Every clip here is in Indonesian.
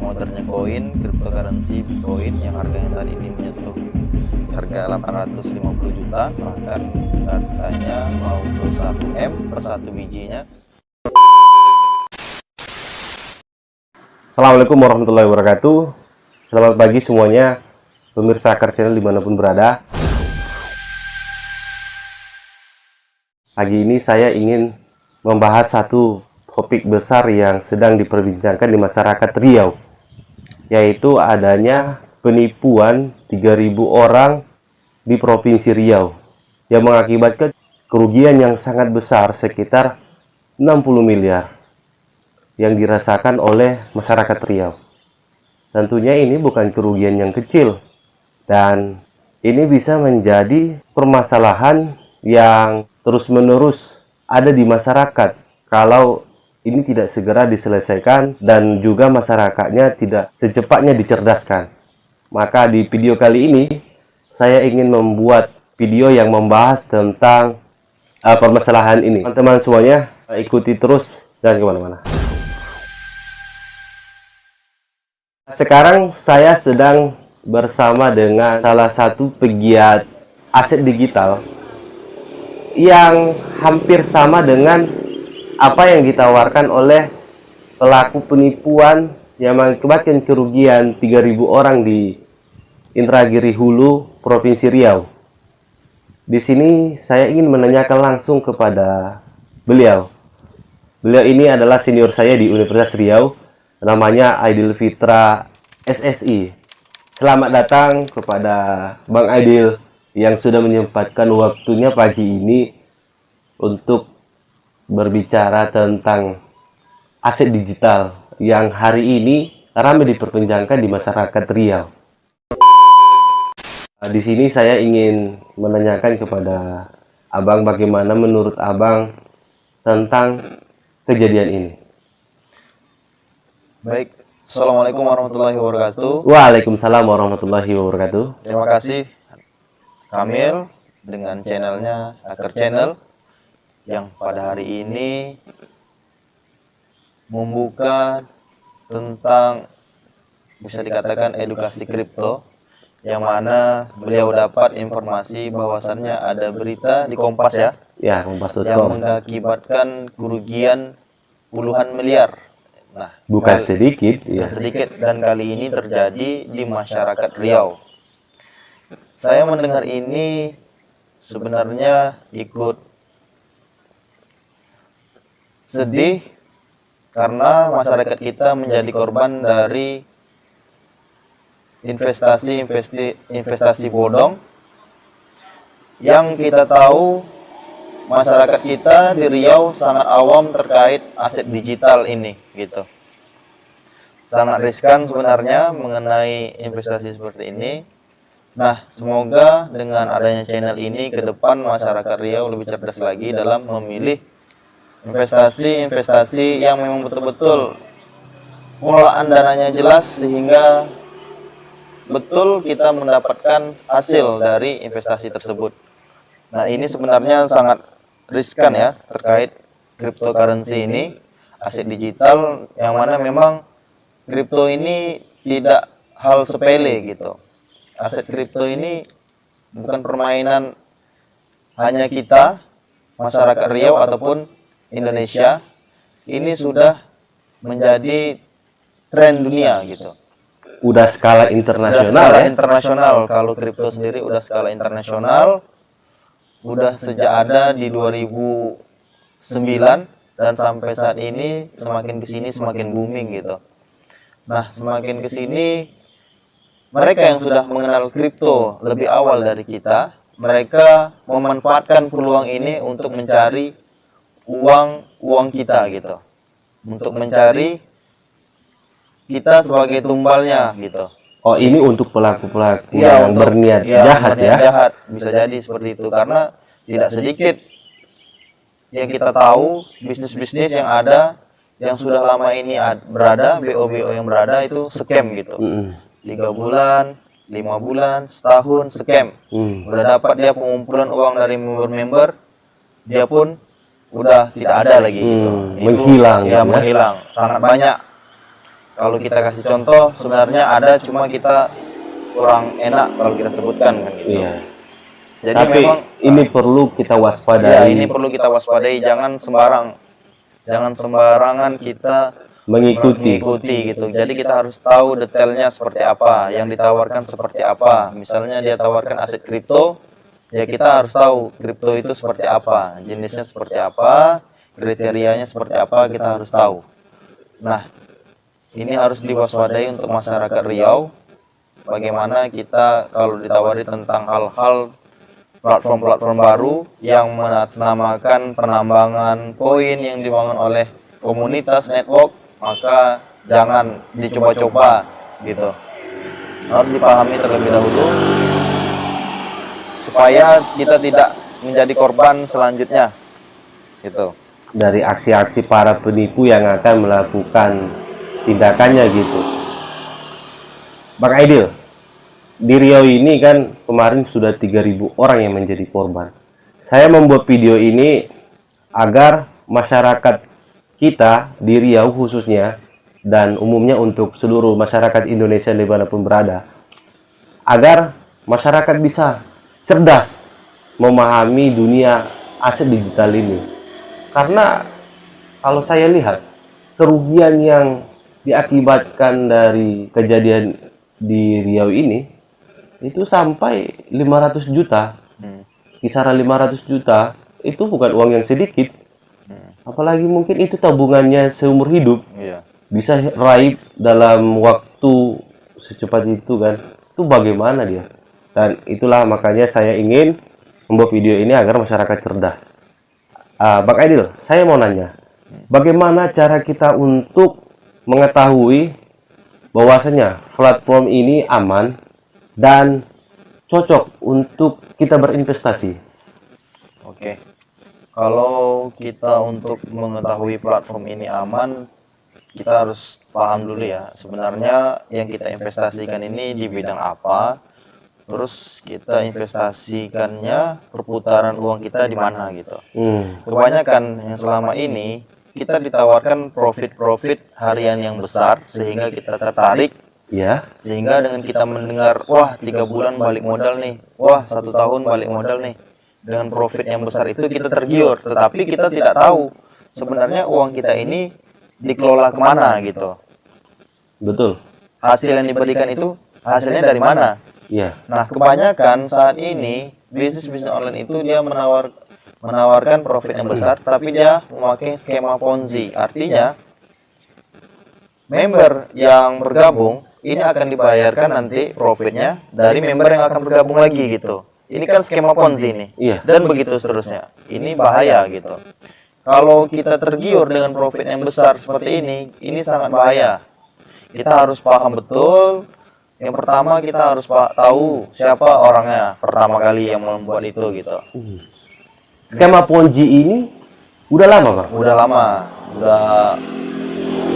modernnya koin cryptocurrency Bitcoin yang harganya saat ini menyentuh harga 850 juta, bahkan katanya mau ke 1 M per satu bijinya. Assalamualaikum warahmatullahi wabarakatuh. Selamat pagi semuanya, pemirsa Hacker Channel dimanapun berada. Pagi ini saya ingin membahas satu topik besar yang sedang diperbincangkan di masyarakat Riau, yaitu adanya penipuan 3.000 orang di Provinsi Riau yang mengakibatkan kerugian yang sangat besar sekitar 60 miliar yang dirasakan oleh masyarakat Riau. Tentunya ini bukan kerugian yang kecil, dan ini bisa menjadi permasalahan yang terus-menerus ada di masyarakat kalau ini tidak segera diselesaikan dan juga masyarakatnya tidak secepatnya dicerdaskan. Maka di video kali ini saya ingin membuat video yang membahas tentang permasalahan ini. Teman-teman semuanya ikuti terus, jangan kemana-mana. Sekarang saya sedang bersama dengan salah satu pegiat aset digital yang hampir sama dengan apa yang ditawarkan oleh pelaku penipuan yang mengakibatkan kerugian 3.000 orang di Indragiri Hulu, Provinsi Riau. Di sini saya ingin menanyakan langsung kepada beliau. Beliau ini adalah senior saya di Universitas Riau, namanya Aidil Fitra SSI. Selamat datang kepada Bang Aidil yang sudah menyempatkan waktunya pagi ini untuk berbicara tentang aset digital yang hari ini ramai diperbincangkan di masyarakat Riau. Di sini saya ingin menanyakan kepada Abang bagaimana menurut Abang tentang kejadian ini. Baik, Assalamualaikum warahmatullahi wabarakatuh. Waalaikumsalam warahmatullahi wabarakatuh. Terima kasih Kamil dengan channelnya Hacker Channel yang pada hari ini membuka tentang bisa dikatakan edukasi kripto, yang mana beliau dapat informasi bahwasannya ada berita di Kompas Ya, Kompas.com, yang mengakibatkan kerugian puluhan miliar. Nah, bukan sedikit, bukan sedikit, dan kali ini terjadi di masyarakat Riau. Saya mendengar ini sebenarnya ikut sedih karena masyarakat kita menjadi korban dari investasi bodong yang kita tahu masyarakat kita di Riau sangat awam terkait aset digital ini gitu. Sangat riskan sebenarnya mengenai investasi seperti ini. Nah, semoga dengan adanya channel ini ke depan masyarakat Riau lebih cerdas lagi dalam memilih investasi yang memang betul-betul pengelolaan dananya jelas sehingga betul kita mendapatkan hasil dari investasi tersebut. Nah, ini sebenarnya sangat riskan ya terkait cryptocurrency ini, aset digital yang mana memang kripto ini tidak hal sepele gitu. Aset kripto ini bukan permainan hanya kita masyarakat Riau ataupun Indonesia, ini sudah menjadi tren dunia gitu. Udah skala internasional, udah skala internasional. Kalau kripto sendiri udah skala internasional, udah sejak ada di 2009 dan sampai saat ini semakin kesini semakin booming gitu. Nah, semakin kesini mereka yang sudah mengenal kripto lebih awal dari kita, mereka memanfaatkan peluang ini untuk mencari uang kita gitu, untuk mencari kita sebagai tumbalnya gitu. Oh, ini untuk pelaku-pelaku yang berniat jahat ya? Jahat, bisa jadi seperti itu, karena tidak sedikit yang kita tahu bisnis-bisnis yang ada yang sudah lama ini berada, BO-BO yang berada itu scam gitu. 3 bulan, 5 bulan, setahun scam. Udah dapat dia pengumpulan uang dari member-member, dia pun udah tidak ada lagi gitu. Menghilang ya, menghilang sangat banyak. kalau kita kasih contoh sebenarnya ada, cuma kita kurang enak kalau kita sebutkan kan gitu. Iya. Jadi Tapi memang ini perlu kita ya waspadai, ini perlu kita waspadai, jangan sembarangan kita mengikuti gitu. Jadi kita harus tahu detailnya seperti apa, yang ditawarkan seperti apa. Misalnya dia tawarkan aset kripto, ya kita harus tahu kripto itu seperti apa, jenisnya seperti apa, kriterianya seperti apa, kita harus tahu. Nah, ini harus diwaspadai untuk masyarakat Riau. Bagaimana kita kalau ditawari tentang hal-hal platform-platform baru yang mengatasnamakan penambangan koin yang dibangun oleh komunitas network, maka jangan dicoba-coba gitu. Harus dipahami terlebih dahulu supaya kita tidak menjadi korban selanjutnya gitu. dari aksi-aksi para penipu yang akan melakukan tindakannya gitu. Bang Aidil, di Riau ini kan kemarin sudah 3.000 orang yang menjadi korban. Saya membuat video ini agar masyarakat kita di Riau khususnya, dan umumnya untuk seluruh masyarakat Indonesia dimanapun berada, agar masyarakat bisa cerdas memahami dunia aset digital ini. Karena kalau saya lihat, kerugian yang diakibatkan dari kejadian di Riau ini itu sampai 500 juta, kisaran 500 juta, itu bukan uang yang sedikit. Apalagi mungkin itu tabungannya seumur hidup, Iya. bisa raib dalam waktu secepat itu kan. Itu bagaimana dia? Dan itulah makanya saya ingin membuat video ini agar masyarakat cerdas. Bang Aidil, saya mau nanya, bagaimana cara kita untuk mengetahui bahwasanya platform ini aman dan cocok untuk kita berinvestasi? Oke. Kalau kita untuk mengetahui platform ini aman, kita harus paham dulu ya, sebenarnya yang kita investasikan ini di bidang apa, terus kita investasikannya, perputaran uang kita di mana gitu. Kebanyakan yang selama ini kita ditawarkan profit harian yang besar sehingga kita tertarik, Ya, sehingga dengan kita mendengar, wah 3 bulan balik modal nih, wah 1 tahun balik modal nih, dengan profit yang besar itu kita tergiur, tetapi kita tidak tahu sebenarnya uang kita ini dikelola kemana gitu. betul. Hasil yang diberikan itu hasilnya dari mana? Ya, Nah, kebanyakan saat ini bisnis online itu dia menawarkan profit yang besar, tapi dia memakai skema Ponzi. Artinya, member yang bergabung ini akan dibayarkan nanti profitnya dari member yang akan bergabung lagi gitu. Ini kan skema Ponzi nih. Iya. Dan begitu seterusnya. Ini bahaya gitu. Kalau kita tergiur dengan profit yang besar seperti ini sangat bahaya. Kita harus paham betul. Yang pertama kita harus tahu siapa orangnya pertama kali yang membuat itu gitu. skema Ponzi ini udah lama, Bang? Udah lama, udah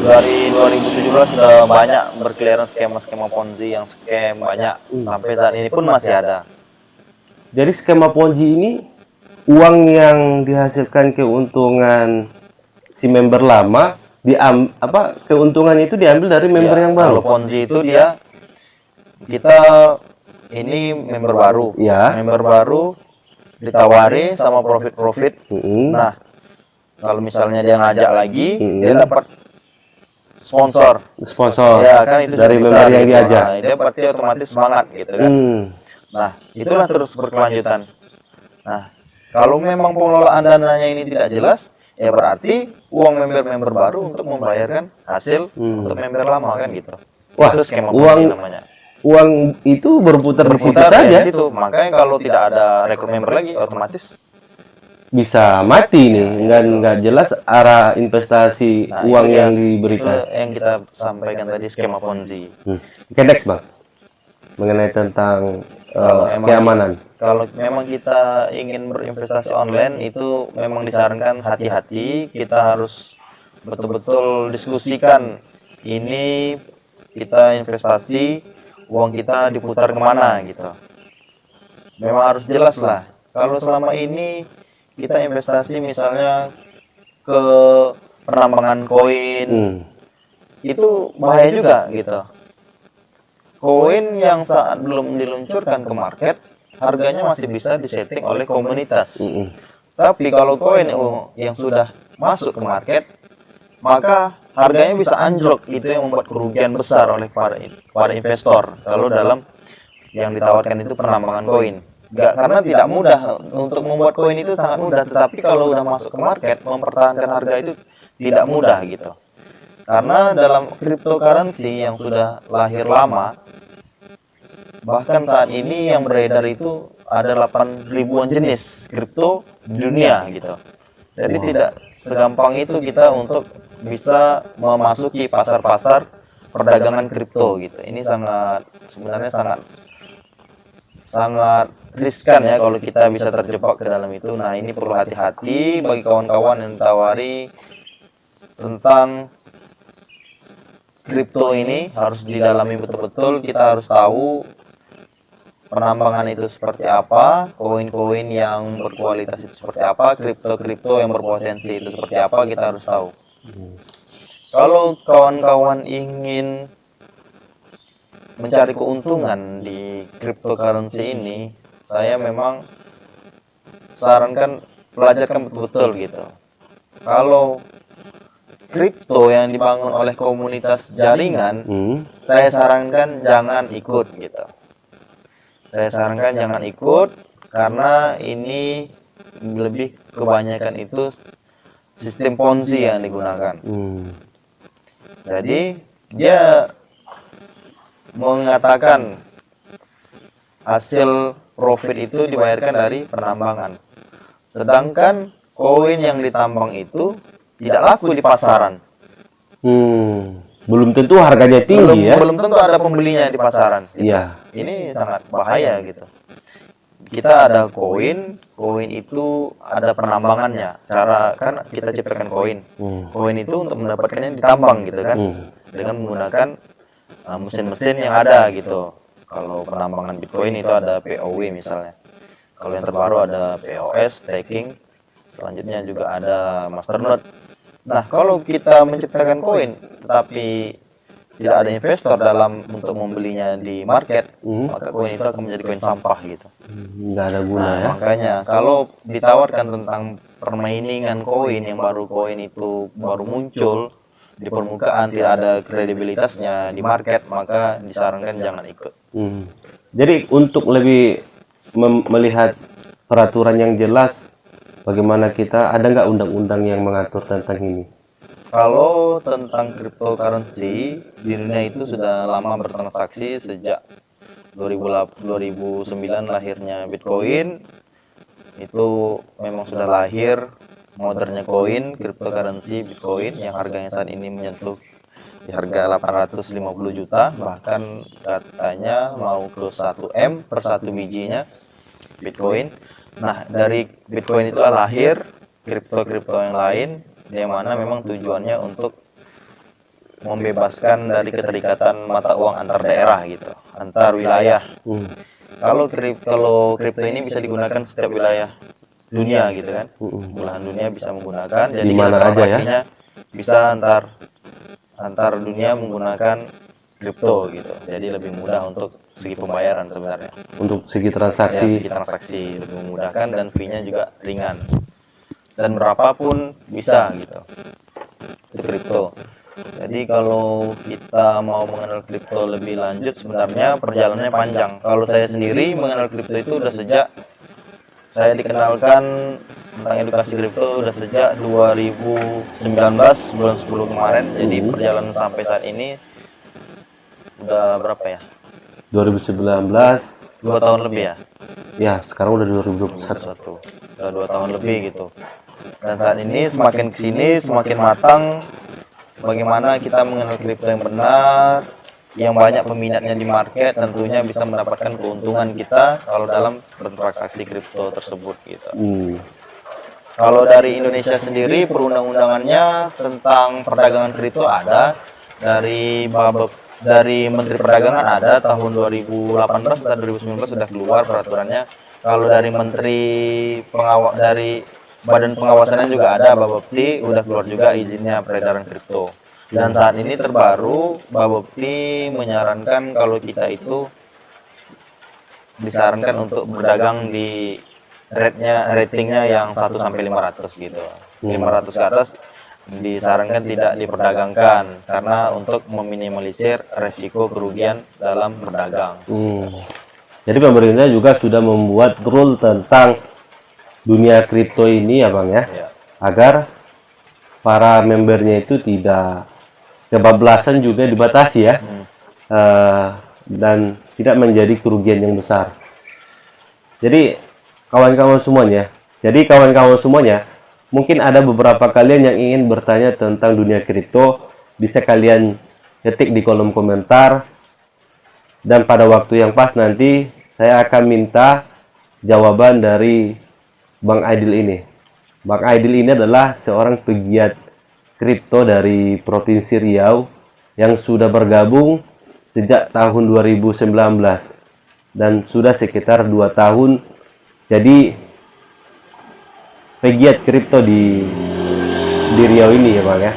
dari 2017 sudah banyak berkeliaran skema-skema Ponzi yang scam banyak. Sampai saat ini pun masih ada. Jadi skema Ponzi ini uang yang dihasilkan keuntungan si member lama keuntungan itu diambil dari member Ya, yang baru. kalau Ponzi itu dia kita ini member baru. Ya. Member baru ditawari sama profit. Nah, kalau misalnya dia ngajak lagi, dia dapat sponsor. Ya, kan itu dari besar, member yang gitu. diajak. Nah, dia berarti otomatis semangat gitu kan. Nah, itulah terus berkelanjutan. Nah, kalau memang pengelolaan dananya ini tidak jelas, ya berarti uang member-member baru untuk membayarkan hasil untuk member lama kan gitu. Wah, Itu skema uang Ponzi namanya. Uang itu berputar di situ Berputar saja. di situ. Makanya kalau tidak ada rekrut member lagi, otomatis Bisa mati nih, nggak jelas arah investasi uang itu yang Itu diberikan. yang kita sampaikan tadi, skema Ponzi. Oke, next, Bang, mengenai tentang keamanan. Kalau memang kita ingin berinvestasi online, itu memang disarankan hati-hati. Kita harus betul-betul diskusikan ini kita investasi, uang kita diputar kemana gitu. Memang harus jelas lah. Kalau selama ini kita investasi misalnya ke penambangan koin, itu bahaya juga gitu. Koin yang saat belum diluncurkan ke market, harganya masih bisa disetting oleh komunitas. Tapi kalau koin yang sudah masuk ke market, maka harganya bisa anjlok. Itu yang membuat kerugian besar oleh para investor kalau dalam yang ditawarkan itu penambangan koin. Karena tidak mudah untuk membuat koin itu, sangat mudah, tetapi kalau udah masuk ke market, mempertahankan harga itu tidak mudah gitu. Karena dalam cryptocurrency yang sudah lahir lama, bahkan saat ini yang beredar itu ada 8 ribuan jenis kripto di dunia gitu. Jadi tidak segampang itu kita untuk bisa memasuki pasar-pasar perdagangan kripto gitu. Ini sebenarnya sangat riskan ya kalau kita bisa terjebak ke dalam itu. Nah, ini perlu hati-hati bagi kawan-kawan yang tawari tentang kripto ini, harus didalami betul-betul. Kita harus tahu penambangan itu seperti apa, koin-koin yang berkualitas itu seperti apa, kripto-kripto yang berpotensi itu seperti apa, kita harus tahu. Kalau kawan-kawan ingin mencari keuntungan di cryptocurrency ini, saya memang sarankan pelajarkan betul-betul gitu. Kalau kripto yang dibangun oleh komunitas jaringan, saya sarankan jangan ikut gitu. Saya sarankan jangan ikut karena ini lebih kebanyakan itu sistem Ponzi yang digunakan. Jadi dia mengatakan hasil profit itu dibayarkan dari penambangan, sedangkan koin yang ditambang itu tidak laku di pasaran. Belum tentu harganya tinggi ya. Belum tentu ada pembelinya di pasaran. Iya. Ini sangat bahaya gitu. Kita ada koin itu ada penambangannya. Cara kan kita ciptakan koin. Koin itu untuk mendapatkannya ditambang gitu kan, dengan menggunakan mesin-mesin yang ada gitu. Kalau penambangan Bitcoin itu ada POW misalnya. Kalau yang terbaru ada POS, staking. Selanjutnya juga ada masternode. Nah, kalau kita menciptakan koin tetapi tidak ada investor untuk membelinya di market, maka koin itu akan menjadi koin sampah gitu. Nggak ada guna ya. Makanya kalau ditawarkan tentang permainan koin yang koin itu baru muncul di permukaan, tidak ada kredibilitasnya di market, maka disarankan jangan ikut. Jadi untuk lebih melihat peraturan yang jelas, bagaimana kita, ada nggak undang-undang yang mengatur tentang ini? Kalau tentang cryptocurrency di dunia itu sudah lama bertransaksi, sejak 2009 lahirnya Bitcoin. Itu memang sudah lahir modernnya koin, cryptocurrency Bitcoin yang harganya saat ini menyentuh di harga 850 juta, bahkan katanya mau ke 1M per satu bijinya Bitcoin. Nah, dari Bitcoin itulah lahir kripto-kripto yang lain, yang mana memang tujuannya untuk membebaskan dari keterikatan mata uang antar daerah gitu, antar wilayah. Kalau kripto ini bisa digunakan setiap wilayah dunia gitu kan, belahan dunia bisa menggunakan. Jadi transaksinya bisa antar dunia menggunakan kripto gitu. Jadi lebih mudah untuk segi pembayaran sebenarnya. Untuk segi transaksi. Ya, segi transaksi lebih memudahkan dan fee-nya juga ringan. Dan berapapun bisa gitu. Itu kripto. Jadi kalau kita mau mengenal kripto lebih lanjut, sebenarnya perjalanannya panjang. Kalau saya sendiri mengenal kripto itu udah sejak saya dikenalkan tentang edukasi kripto udah sejak 2019 bulan 10 kemarin. Jadi perjalanan sampai saat ini udah berapa ya? 2019. 2 tahun lebih ya? Ya, sekarang udah 2021. Udah 2 tahun lebih gitu. Dan saat ini semakin kesini semakin matang bagaimana kita mengenal kripto yang benar, yang banyak peminatnya di market, tentunya bisa mendapatkan keuntungan kita kalau dalam bertransaksi kripto tersebut gitu. Kalau dari Indonesia sendiri, perundang-undangannya tentang perdagangan kripto ada dari Menteri Perdagangan ada tahun 2018 atau 2019 sudah keluar peraturannya. Kalau dari dari Badan Pengawasannya juga ada, Bapepti udah keluar juga izinnya peredaran kripto. Dan saat ini terbaru Babopti menyarankan kalau kita itu disarankan untuk berdagang di ratingnya yang 1 sampai 500 gitu. 500 ke atas disarankan tidak diperdagangkan karena untuk meminimalisir resiko kerugian dalam berdagang. Jadi pemerintah juga sudah membuat rule tentang dunia kripto ini ya Bang ya, agar para membernya itu tidak kebablasan, juga dibatasi ya, dan tidak menjadi kerugian yang besar. Jadi kawan-kawan semuanya, mungkin ada beberapa kalian yang ingin bertanya tentang dunia kripto, bisa kalian ketik di kolom komentar, dan pada waktu yang pas nanti saya akan minta jawaban dari Bang Aidil ini. Bang Aidil ini adalah seorang pegiat kripto dari Provinsi Riau yang sudah bergabung sejak tahun 2019 dan sudah sekitar 2 tahun jadi pegiat kripto di Riau ini ya Bang ya,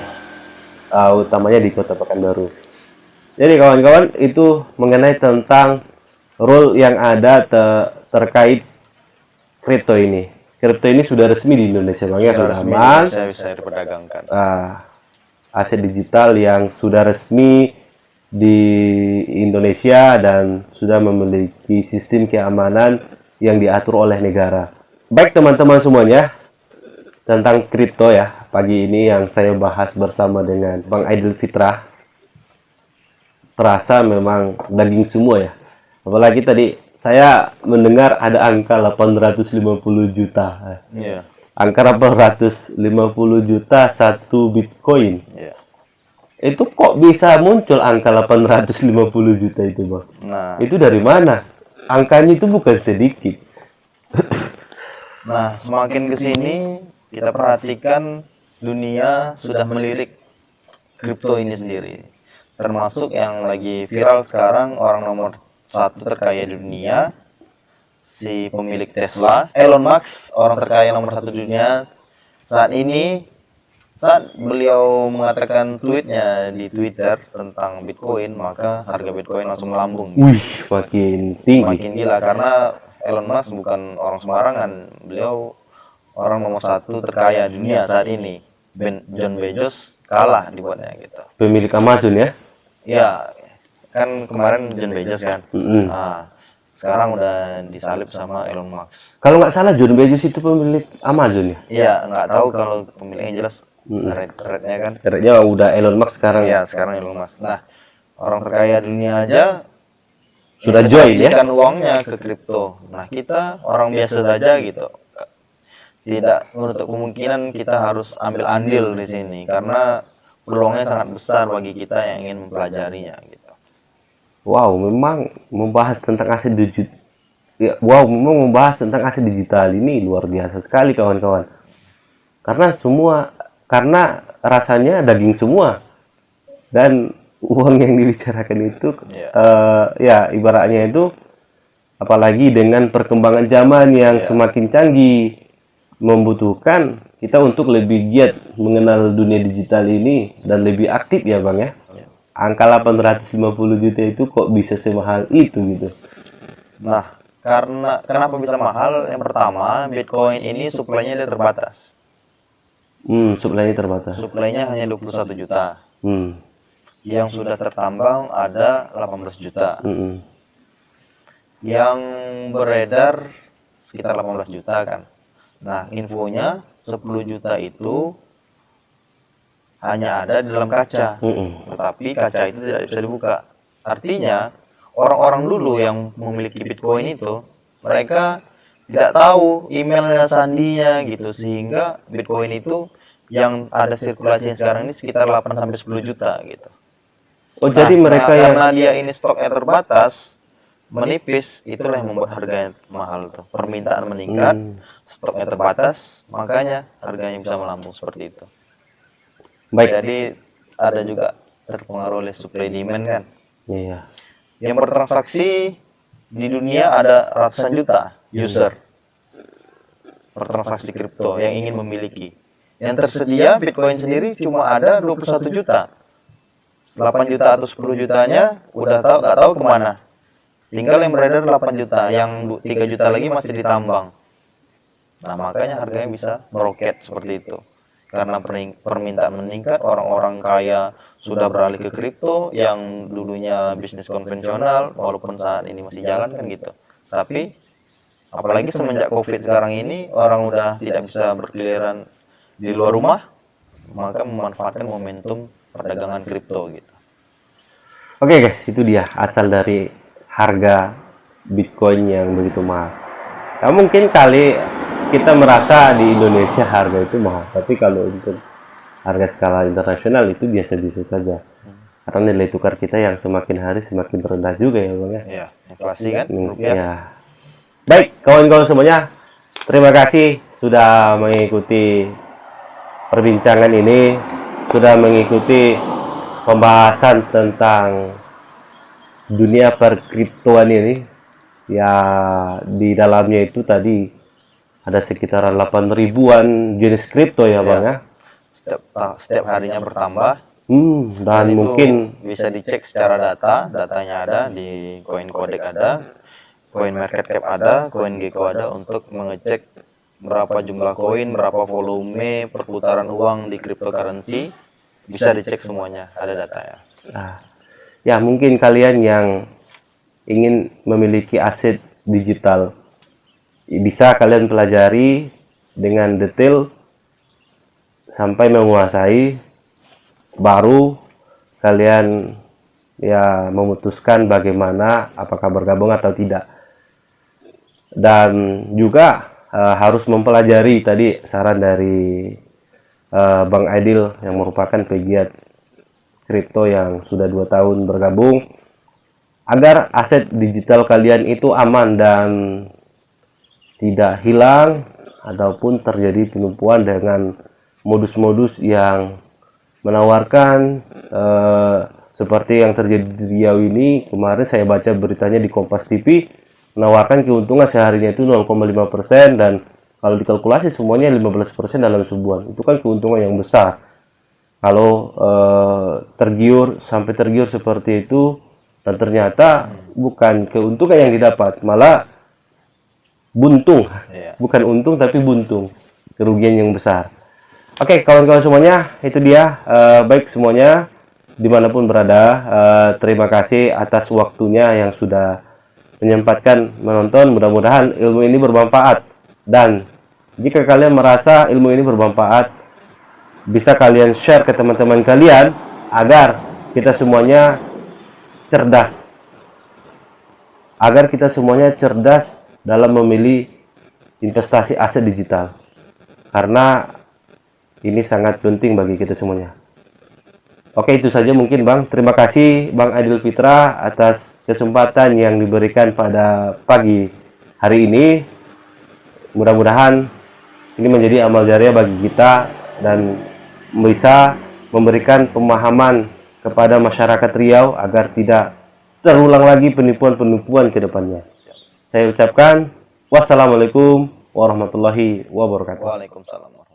utamanya di Kota Pekanbaru. Jadi kawan-kawan, itu mengenai tentang rule yang ada terkait kripto ini. Kripto ini sudah resmi di Indonesia Bang ya, sudah aman, bisa diperdagangkan. aset digital yang sudah resmi di Indonesia dan sudah memiliki sistem keamanan yang diatur oleh negara. Baik teman-teman semuanya, tentang kripto ya, pagi ini yang saya bahas bersama dengan Bang Aidil Fitrah, terasa memang daging semua ya. Apalagi tadi saya mendengar ada angka 850 juta. Angka 850 juta satu Bitcoin. Itu kok bisa muncul angka 850 juta itu Bang? Nah, itu dari mana? Angkanya itu bukan sedikit. Nah, semakin ke sini kita perhatikan dunia sudah melirik kripto ini sendiri. Termasuk yang lagi viral sekarang, orang nomor 1 terkaya di dunia, si pemilik Tesla, Elon Musk, orang terkaya nomor 1 dunia saat ini. Saat beliau mengatakan tweetnya di Twitter tentang Bitcoin, maka harga Bitcoin langsung melambung. Wih, makin tinggi. Makin gila karena Elon Musk bukan orang sembarangan. Beliau orang nomor 1 terkaya di dunia saat ini. John Bezos kalah dibuatnya gitu. Pemilik Amazon ya? Ya, kan kemarin John Bezos kan. Nah, sekarang udah disalip sama Elon Musk. Kalau nggak salah John Bezos itu pemilik Amazon ya? Iya, nggak tahu kalau pemiliknya jelas. Red-nya kan. Red-nya udah Elon Musk sekarang. Iya, sekarang Elon Musk. Nah, orang terkaya dunia aja sudah join ya? Investasikan uangnya ke kripto. Nah, kita orang biasa saja gitu. Tidak menutup kemungkinan kita harus ambil andil di sini karena peluangnya sangat besar bagi kita yang ingin mempelajarinya gitu. Wow, memang membahas tentang aset digital. Ya, wow, memang membahas tentang aset digital ini luar biasa sekali kawan-kawan. Karena rasanya daging semua dan uang yang dibicarakan itu ya ibaratnya itu, apalagi dengan perkembangan zaman yang semakin canggih, membutuhkan kita untuk lebih giat mengenal dunia digital ini dan lebih aktif ya Bang ya. Angka 850 juta itu kok bisa semahal itu gitu. Nah, kenapa bisa mahal? Yang pertama, Bitcoin ini suplainya dia terbatas. Suplainya terbatas. Suplainya hanya 21 juta. Yang sudah tertambang ada 18 juta. Yang beredar sekitar 18 juta kan. Nah, infonya 10 juta itu hanya ada di dalam kaca. Tetapi kaca itu tidak bisa dibuka. Artinya, orang-orang dulu yang memiliki Bitcoin itu, mereka tidak tahu emailnya, sandinya gitu, sehingga Bitcoin itu yang ada sirkulasi sekarang ini sekitar 8-10 juta gitu. Oh, jadi mereka karena dia ini stoknya terbatas, menipis, itulah yang membuat harganya mahal tuh. Permintaan meningkat, stoknya terbatas, makanya harganya bisa melambung seperti itu. Baik. Jadi ada juga terpengaruh oleh supply demand kan. Iya. Yang bertransaksi di dunia ada ratusan juta user bertransaksi kripto yang ingin memiliki. Yang tersedia Bitcoin sendiri cuma ada 21 juta. 8 juta atau 10 jutanya udah tahu nggak tahu kemana. Tinggal yang beredar 8 juta, yang 3 juta lagi masih ditambang. Nah, makanya harganya bisa meroket seperti itu. Karena permintaan meningkat, orang-orang kaya sudah beralih ke kripto yang dulunya bisnis konvensional, walaupun saat ini masih jalan kan gitu. Tapi apalagi semenjak COVID sekarang ini, orang udah tidak bisa berkeliaran di luar rumah, maka memanfaatkan momentum perdagangan kripto gitu. Oke guys, itu dia asal dari harga Bitcoin yang begitu mahal. Nah, mungkin kali kita merasa di Indonesia harga itu mahal, tapi kalau untuk harga skala internasional itu biasa-biasa saja. Karena nilai tukar kita yang semakin hari semakin rendah juga ya Bang ya. Iya, inflasi kan rupiah. Ya. Baik, kawan-kawan semuanya, terima kasih sudah mengikuti perbincangan ini, sudah mengikuti pembahasan tentang dunia perkriptoan ini. Ya, di dalamnya itu tadi ada sekitaran 8 ribuan jenis kripto ya Bang ya. Setiap harinya bertambah. Dan itu mungkin bisa dicek secara datanya ada di CoinCodex ada, CoinMarketCap ada, CoinGecko ada untuk mengecek berapa jumlah koin, berapa volume perputaran uang di cryptocurrency, bisa dicek semuanya, ada datanya. Nah, ya mungkin kalian yang ingin memiliki aset digital bisa kalian pelajari dengan detail sampai menguasai, baru kalian ya memutuskan bagaimana apakah bergabung atau tidak. Dan juga harus mempelajari tadi saran dari Bang Aidil yang merupakan pegiat kripto yang sudah 2 tahun bergabung, agar aset digital kalian itu aman dan tidak hilang ataupun terjadi penipuan dengan modus-modus yang menawarkan seperti yang terjadi di Riau ini. Kemarin saya baca beritanya di Kompas TV, menawarkan keuntungan seharinya itu 0,5% dan kalau dikalkulasi semuanya 15% dalam sebulan. Itu kan keuntungan yang besar. Kalau sampai tergiur seperti itu dan ternyata bukan keuntungan yang didapat, malah buntung. Bukan untung tapi buntung, kerugian yang besar. Oke, kawan-kawan semuanya, itu dia. Baik semuanya, dimanapun berada, terima kasih atas waktunya yang sudah menyempatkan menonton. Mudah-mudahan ilmu ini bermanfaat, dan jika kalian merasa ilmu ini bermanfaat, bisa kalian share ke teman-teman kalian agar kita semuanya cerdas, dalam memilih investasi aset digital, karena ini sangat penting bagi kita semuanya. Oke, itu saja mungkin Bang. Terima kasih Bang Aidil Fitra atas kesempatan yang diberikan pada pagi hari ini. Mudah-mudahan ini menjadi amal jariah bagi kita dan bisa memberikan pemahaman kepada masyarakat Riau agar tidak terulang lagi penipuan-penipuan ke depannya. Saya ucapkan wassalamualaikum warahmatullahi wabarakatuh. Waalaikumsalam.